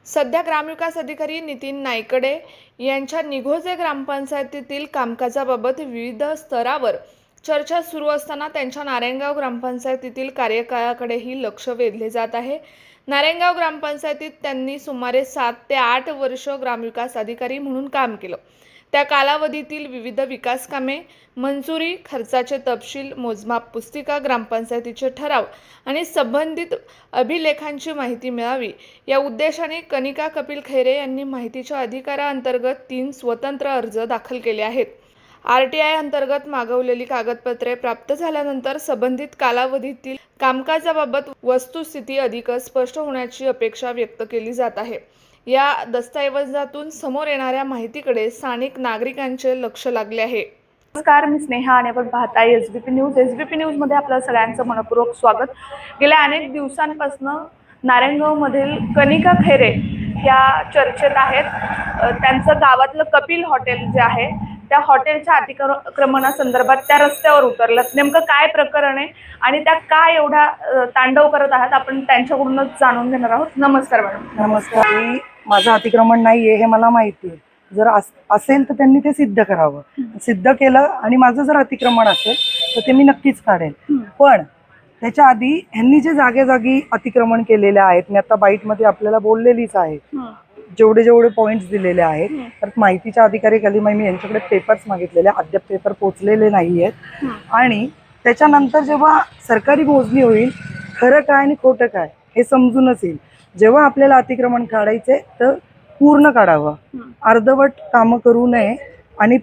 सध्या ग्रामविकास अधिकारी नितीन नायकडे यांच्या निघोजे ग्रामपंचायतीतील कामकाजाबाबत विविध स्तरावर चर्चा सुरू असताना त्यांच्या नारायणगाव ग्रामपंचायतीतील कार्यकाळाकडेही लक्ष वेधले जात आहे. नारायणगाव ग्रामपंचायतीत त्यांनी सुमारे 7 ते 8 वर्ष ग्रामविकास अधिकारी म्हणून काम केलं. त्या कालावधीतील विविध विकास कामे, मंजुरी, खर्चाचे तपशील, मोजमाप पुस्तिका, ग्रामपंचायतीचे ठराव आणि संबंधित अभिलेखांची माहिती मिळावी या उद्देशाने कनिका कपिल खैरे यांनी माहितीच्या अधिकाराअंतर्गत 3 स्वतंत्र अर्ज दाखल केले आहेत. RTI अंतर्गत मागवलेली कागदपत्रे प्राप्त झाल्यानंतर संबंधित कालावधीतील कामकाजाबाबत वस्तुस्थिती अधिक स्पष्ट होण्याची अपेक्षा व्यक्त केली जात आहे. या दस्तऐवजातून समोर येणाऱ्या माहितीकडे स्थानिक नागरिकांचे लक्ष लागले आहे. नमस्कार, मी स्नेहा आणि आपण पाहताय SBP न्यूज. SBP न्यूज मध्ये आपलं सगळ्यांचं मनपूर्वक स्वागत. गेल्या अनेक दिवसांपासून नारायणगाव मधील कनिका खैरे या चर्चेत आहेत. त्यांचं गावातलं कपिल हॉटेल जे आहे त्या हॉटेलच्या अतिक्रमणासंदर्भात त्या रस्त्यावर उतरलं. नेमकं काय प्रकरण आहे आणि त्या काय एवढा तांडव करत आहात आपण त्यांच्याकडूनच जाणून घेणार आहोत. नमस्कार मॅडम. नमस्कार. माझं अतिक्रमण नाहीये हे मला माहिती आहे. जर असेल तर त्यांनी ते सिद्ध करावं. सिद्ध केलं आणि माझं जर अतिक्रमण असेल तर ते मी नक्कीच काढेल. पण त्याच्या आधी ह्यांनी जे जागेजागी अतिक्रमण केलेले आहेत, मी आता बाईटमध्ये आपल्याला बोललेलीच आहे, जेवढे पॉइंट्स दिलेले आहेत. तर माहितीच्या अधिकारी खाली मी यांच्याकडे पेपर्स मागितलेले, अद्याप पेपर पोचलेले नाही आहेत. आणि त्याच्यानंतर जेव्हा सरकारी मोजणी होईल, खरं काय आणि खोटं काय हे समजूनच येईल. जेव्हा आपल्याला अतिक्रमण काढायचे तर पूर्ण काढावं, अर्धवट कामं करू नये. आणि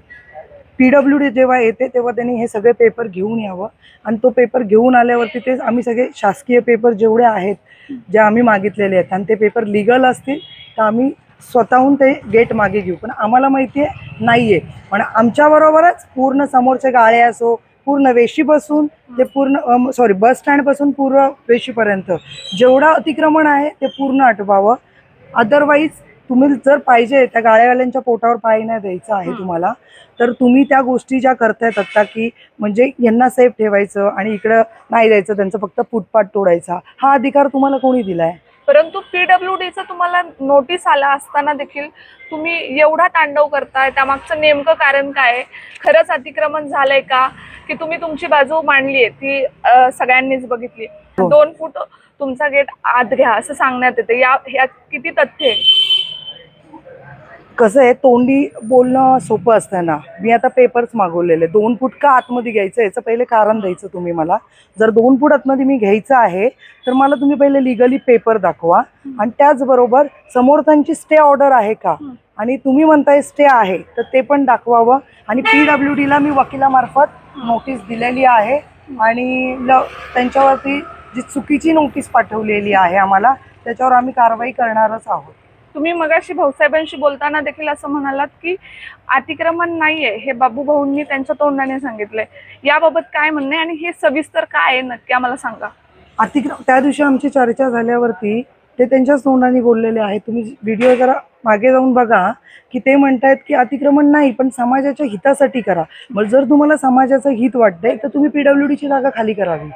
PWD जेव्हा येते तेव्हा त्यांनी हे सगळे पेपर घेऊन यावं. आणि तो पेपर घेऊन आल्यावरती ते आम्ही सगळे शासकीय पेपर जेवढे आहेत जे आम्ही मागितलेले आहेत आणि ते पेपर लिगल असतील तर आम्ही स्वतःहून ते गेट मागे घेऊ. पण आम्हाला माहिती आहे नाही आहे. पण आमच्याबरोबरच पूर्ण समोरचे गाळे असो, पूर्ण वेशीपासून ते पूर्ण बस स्टँडपासून पूर्ण वेशीपर्यंत जेवढं अतिक्रमण आहे ते पूर्ण आटवावं. अदरवाईज तुम्ही जर पाहिजे त्या गाळ्यावाल्यांच्या पोटावर पाय नाही द्यायचं आहे तुम्हाला, तर तुम्ही त्या गोष्टी ज्या करतायत आता की म्हणजे यांना सेफ ठेवायचं आणि इकडं नाही द्यायचं, त्यांचं फक्त फुटपाथ तोडायचा, हा अधिकार तुम्हाला कोणी दिलाय? परंतु PWDचं तुम्हाला नोटीस आला असताना देखील तुम्ही एवढा तांडव करताय, त्यामागचं नेमकं कारण काय आहे? खरंच अतिक्रमण झालंय का की तुम्ही तुमची बाजू मांडली आहे ती सगळ्यांनीच बघितली? 2 फूट तुमचा गेट आत घ्या असं सांगण्यात येते, यात किती तथ्य आहे? कसं आहे, तोंडी बोलणं सोपं असतं ना. मी आता पेपर्स मागवलेले, 2 फूट का आतमध्ये घ्यायचं याचं पहिले कारण द्यायचं तुम्ही मला. जर 2 फूट आतमध्ये मी घ्यायचं आहे तर मला तुम्ही पहिले लिगली पेपर दाखवा. आणि त्याचबरोबर समोरच्यांची स्टे ऑर्डर आहे का, आणि तुम्ही म्हणताय स्टे आहे तर ते पण दाखवावं. आणि PWDला मी वकिलामार्फत नोटीस दिलेली आहे आणि त्यांच्यावरती जी चुकीची नोटीस पाठवलेली आहे आम्हाला, त्याच्यावर आम्ही कारवाई करणारच आहोत. तुम्ही मगाशी भाऊसाहेबांशी बोलताना देखील असं म्हणालात की अतिक्रमण नाहीये, हे बाबू भाऊंनी त्यांच्या तोंडाने सांगितलंय. याबाबत काय म्हणणं आहे आणि हे सविस्तर काय आहे नक्की आम्हाला सांगा. त्या दिवशी आमची चर्चा झाल्यावरती ते त्यांच्याच तोंडाने बोललेले आहेत. तुम्ही व्हिडिओ जरा मागे जाऊन बघा की ते म्हणतायत की अतिक्रमण नाही पण समाजाच्या हितासाठी करा. मग जर तुम्हाला समाजाचं हित वाटतंय तर तुम्ही PWDची जागा खाली करावी.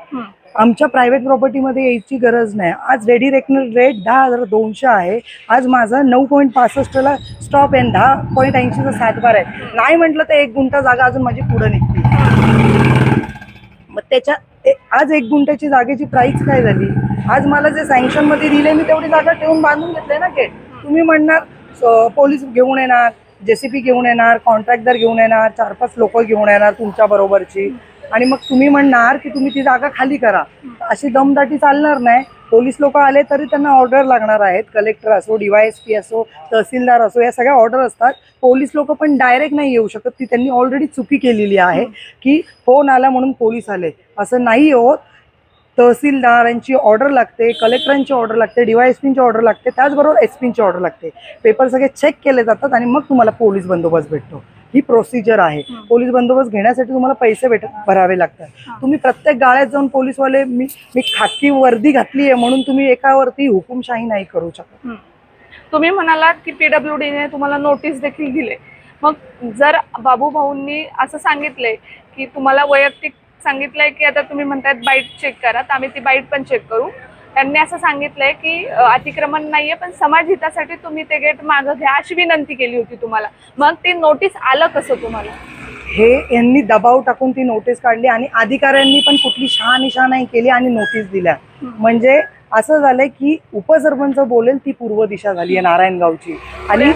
आमच्या प्रायव्हेट प्रॉपर्टीमध्ये यायची गरज नाही. आज रेडी रेकनर रेट 10,200 आहे. आज माझा 9.65ला स्टॉप आहे, 10.80चा सातबार आहे. नाही म्हटलं तर 1 गुंठा जागा अजून माझी पुढे निघते. मग त्याच्या आज 1 गुंठ्याची जागेची प्राइस काय झाली? आज मला जे सँक्शन मध्ये दिले मी तेवढी जागा ठेवून बांधून घेतले ना गेट. तुम्ही म्हणणार पोलीस घेऊन येणार, JCB घेऊन येणार, कॉन्ट्रॅक्टर घेऊन येणार, 4-5 लोक घेऊन येणार तुमच्या बरोबरची, आणि मग तुम्ही म्हणणार की तुम्ही ती जागा खाली करा. अशी दमदाटी चालणार नाही. पोलीस लोक आले तरी त्यांना ऑर्डर लागणार आहेत. कलेक्टर असो, DYSP असो, तहसीलदार असो, या सगळ्या ऑर्डर असतात. पोलीस लोक पण डायरेक्ट नाही येऊ शकत. ती त्यांनी ऑलरेडी चुकी केलेली आहे की फोन आला म्हणून पोलीस आले, असं नाही होत. तहसीलदारांची ऑर्डर लागते, कलेक्टरांची ऑर्डर लागते, DYSPची ऑर्डर लागते, त्याचबरोबर SPची ऑर्डर लागते. पेपर सगळे चेक केले जातात आणि मग तुम्हाला पोलीस बंदोबस्त भेटतो. ही प्रोसिजर आहे. पोलीस बंदोबस्त घेण्यासाठी तुम्हाला पैसे भरावे लागतात. तुम्ही प्रत्येक गाळ्यात जाऊन पोलीसवाले मी खाकी वर्दी घातली आहे म्हणून तुम्ही एकावरती हुकुमशाही नाही करू शकत. तुम्ही म्हणालात की PWDने तुम्हाला नोटीस देखील दिले. मग जर बाबू भाऊंनी असं सांगितलंय की तुम्हाला वैयक्तिक सांगितलंय की आता तुम्ही म्हणतायत बाईट चेक करा, तर आम्ही ती बाईट पण चेक करू, त्यांनी असं सांगितलंय की अतिक्रमण नाहीये, पण समाज हितासाठी तुम्ही ते गेट मागं घ्या अशी विनंती केली होती तुम्हाला. मग ती नोटीस आलं कसं तुम्हाला? हे यांनी दबाव टाकून ती नोटीस काढली आणि अधिकाऱ्यांनी पण कुठली शहानिशा नाही केली आणि नोटीस दिल्या. म्हणजे असं झालंय की उपसरपंच बोलेल ती पूर्व दिशा झाली आहे नारायणगावची. आणि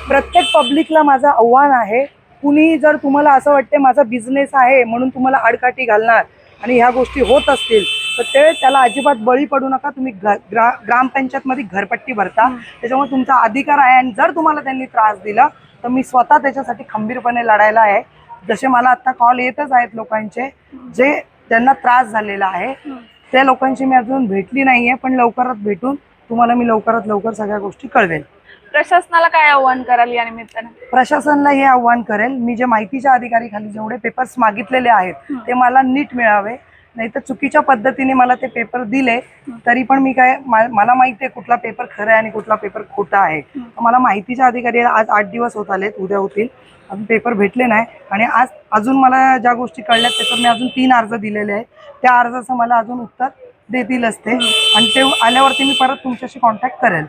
प्रत्येक पब्लिकला माझं आव्हान आहे, कुणी जर तुम्हाला असं वाटते माझा बिझनेस आहे म्हणून तुम्हाला आडकाठी घालणार आणि ह्या गोष्टी होत असतील तर ते त्याला अजिबात बळी पडू नका. तुम्ही ग्रामपंचायतमध्ये घरपट्टी भरता, त्याच्यामुळे तुमचा अधिकार आहे. आणि जर तुम्हाला त्यांनी त्रास दिला तर मी स्वतः त्याच्यासाठी खंबीरपणे लढायला आहे. जसे मला आता कॉल येतच आहेत लोकांचे जे त्यांना त्रास झालेला आहे, त्या लोकांशी मी अजून भेटली नाहीये, पण लवकरात भेटून तुम्हाला मी लवकरात लवकर सगळ्या गोष्टी कळवेल. प्रशासनाला काय आव्हान कराल या निमित्ताने? प्रशासनाला हे आव्हान करेल, मी जे माहितीच्या अधिकारी खाली जेवढे पेपर्स मागितलेले आहेत ते मला नीट मिळावे. नाही तर चुकीच्या पद्धतीने मला ते पेपर दिले तरी पण मी काय मला माहिती आहे कुठला पेपर खरा आहे आणि कुठला पेपर खोटा आहे. मला माहितीच्या अधिकारी आज 8 दिवस होत आलेत, उद्या होतील, अजून पेपर भेटले नाही. आणि आज अजून मला ज्या गोष्टी कळल्यात त्याच्यावर मी अजून 3 अर्ज दिलेले आहेत. त्या अर्जाचं मला अजून उत्तर देतील असते आणि ते आल्यावरती मी परत तुमच्याशी कॉन्टॅक्ट करेल.